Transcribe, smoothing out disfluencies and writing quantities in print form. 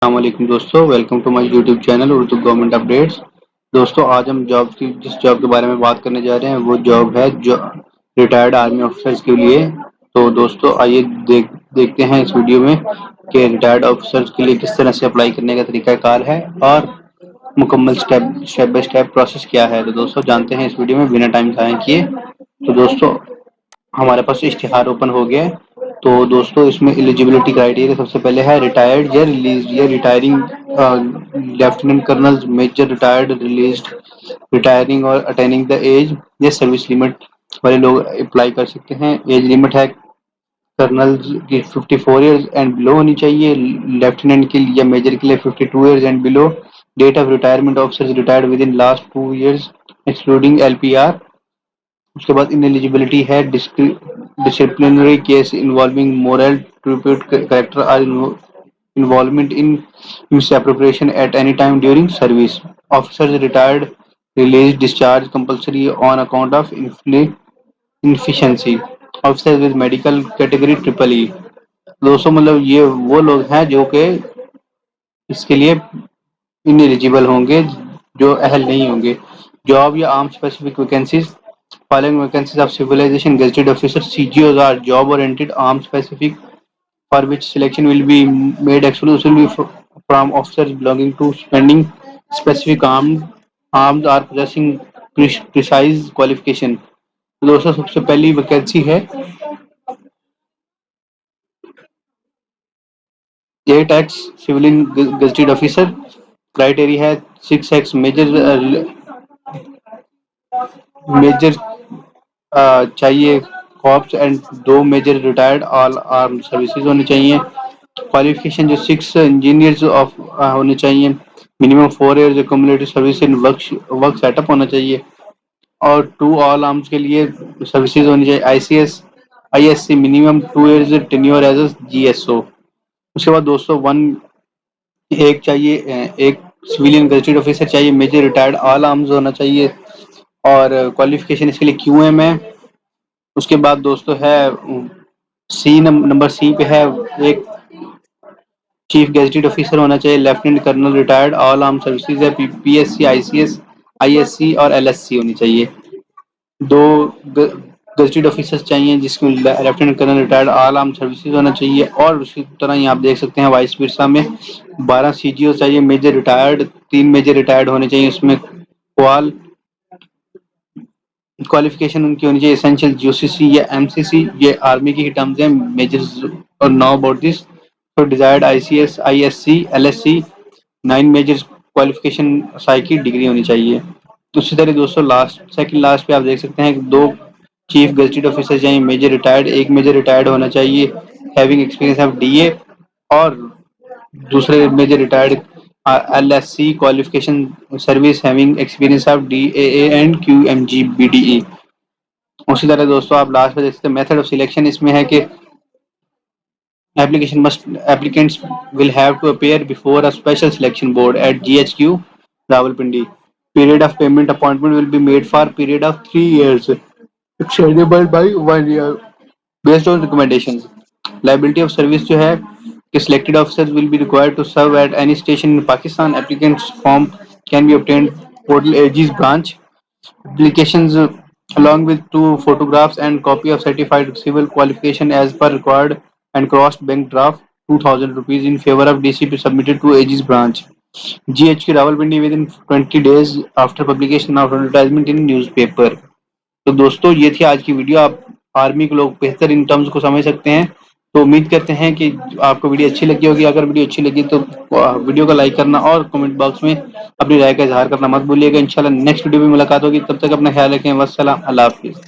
السلام علیکم دوستوں، welcome to my YouTube channel Urdu government updates. دوستوں آج ہم جس جاب کے بارے میں بات کرنے جا رہے ہیں وہ جاب ہے جو ریٹائرڈ آرمی آفیسرز کے لیے۔ تو دوستوں آئیے دیکھتے ہیں اس ویڈیو میں کہ ریٹائرڈ آفیسرز کے لیے کس طرح سے اپلائی کرنے کا طریقہ کار ہے اور مکمل اسٹیپ بائی اسٹیپ پروسیس کیا ہے۔ تو دوستوں جانتے ہیں اس ویڈیو میں بنا ٹائم ضائع کیے۔ تو دوستوں ہمارے پاس اشتہار اوپن ہو گیا ہے۔ تو دوستوں اس میں ایلیجیبلٹی کرائٹیریا سب سے پہلے ہے ریٹائرڈ یا ریلیزڈ یا retiring lieutenant colonel major retired released retiring اور اٹیننگ دا ایج یا سروس لمٹ والے لوگ اپلائی کر سکتے ہیں۔ ایج لمٹ ہے کرنل کی 54 ایئرز اینڈ بلو ہونی چاہیے، لیفٹیننٹ کے لیے یا میجر کے لیے 52 years and below. Date of retirement officers retired within last 2 years excluding LPR۔ اس کے بعد انلیجیبلٹی ہے disciplinary case involving moral tribute character اور involvement in misappropriation at any time during service. Officers retired, released, discharged compulsory on account of inefficiency. Officers with medical category triple E. دوستوں مطلب یہ وہ لوگ ہیں جو کہ اس کے لیے انیلیجیبل ہوں گے، جو اہل نہیں ہوں گے۔ جاب یا arm specific vacancies Following vacancies of civilization gazetted officers CGOs are job oriented arm specific for which selection will be made exclusively from officers belonging to spending specific arms or possessing precise qualification۔ دوستوں سب سے پہلی vacancy ہے 8X civilian gazetted officer۔ Criteria ہے 6X major چاہیے corps and 2 major retired all arm services ہونے چاہیے۔ Qualification جو 6 engineers ہونے چاہیے، minimum 4 years community service in work set up ہونا چاہیے، اور 2 آل آرمز کے لیے سروسز ہونی چاہیے ISC minimum 2 years tenure as a GSO۔ اس کے بعد دوستوں ایک چاہیے ایک سویلین گزٹڈ آفیسر چاہیے، میجر ریٹائرڈ آل آرمز ہونا چاہیے، اور کوالیفکیشن اس کے لیے QM ہے۔ اس کے بعد دوستوں ہے نمبر C پہ ہے ایک چیف گیزٹڈ آفیسر ہونا چاہیے، lieutenant colonel retired all arm services ہے، PSC ISC اور LSC ہونی چاہیے۔ 2 گزٹڈ آفیسر چاہیے جس میں lieutenant colonel retired all arm services ہونا چاہیے، اور اسی طرح یہ آپ دیکھ سکتے ہیں وائس ورثہ میں 12 CGO چاہیے، میجر ریٹائرڈ 3 میجر ریٹائرڈ ہونے چاہیے۔ اس میں کوالیفکیشن ان کی ہونی چاہیے اسینشیل GCC یا MCC، یہ آرمی کی ٹرمز ہیں میجرز اور know about this. Desired ICS ISC LSC 9 major qualification سائی کی ڈگری ہونی چاہیے۔ اسی طرح دوستوں سیکنڈ لاسٹ پہ آپ دیکھ سکتے ہیں کہ 2 چیف گزٹڈ آفیسر چاہیے، میجر ریٹائرڈ ایک میجر ریٹائرڈ ہونا چاہیے، ہیونگ ایکسپیرینس آف DA، اور دوسرے major retired LSC qualification service having experience of DAA and QMG BDE۔ اسی طرح دوستوں آپ لاسٹ پہ دیکھ سکتے ہیں میتھڈ آف سلیکشن اس میں ہے کہ applicants will have to appear before a special selection board at GHQ Rawalpindi. Period of payment appointment will be made for period of 3 years extendable by 1 year based on recommendations. Liability of service جو ہے کہ selected officers will be required to serve at any station in Pakistan. Applicants form can be obtained portal Aegis branch. Applications along with 2 photographs and copy of certified civil qualification as per required and crossed bank draft 2000 rupees in favor of DCP submitted to Aegis branch GHQ Rawalpindi within 20 days after publication of advertisement in newspaper۔ تو دوستوں یہ تھی آج کی video, آپ army کے لوگ بہتر ان ٹرمز کو سمجھ سکتے ہیں۔ تو امید کرتے ہیں کہ آپ کو ویڈیو اچھی لگی ہوگی۔ اگر ویڈیو اچھی لگی تو ویڈیو کو لائک کرنا اور کمنٹ باکس میں اپنی رائے کا اظہار کرنا مت بھولیے گا۔ انشاءاللہ نیکسٹ ویڈیو میں ملاقات ہوگی، تب تک اپنا خیال رکھیں۔ والسلام، اللہ حافظ۔